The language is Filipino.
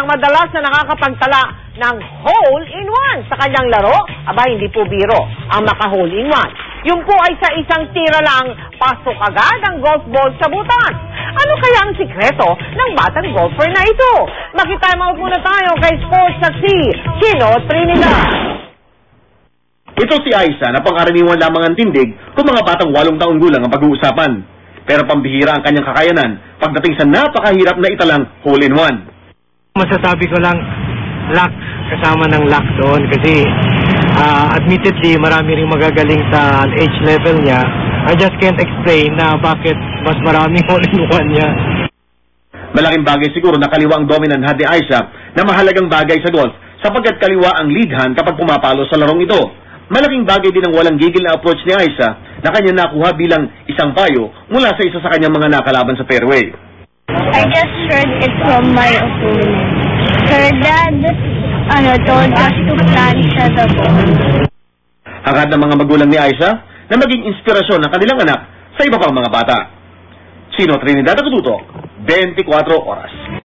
madalas na nakakapagtala ng hole-in-one sa kanyang laro. Aba, hindi po biro ang maka-hole-in-one. Yun po ay sa isang tira lang, pasok agad ang golf ball sa butas. Ano kaya ang sikreto ng batang golfer na ito? Makitama muna tayo kay Sports at Chino Trinidad. Ito si Aiza na pang-karaniwan lamang ang tindig kung mga batang 8 taong gulang ang pag-uusapan. Pero pambihira ang kanyang kakayanan pagdating sa napakahirap na italang hole-in-one. Masasabi ko lang, luck, kasama ng luck doon kasi admittedly marami ring magagaling sa age level niya. I just can't explain na bakit mas maraming hole-in-one niya. Malaking bagay siguro na kaliwa ang dominant hand ni Aiza na mahalagang bagay sa golf sapagkat kaliwa ang lead hand kapag pumapalo sa larong ito. Malaking bagay din ang walang gigil na approach ni Aiza na kanya nakuha bilang isang payo mula sa isa sa kanyang mga nakalaban sa fairway. I just heard it from my opponent. Her dad told us to plant the ball. Hangad ng mga magulang ni Aiza na maging inspirasyon ng kanilang anak sa iba pang mga bata. Chino Trinidad, Natututo, 24 Oras.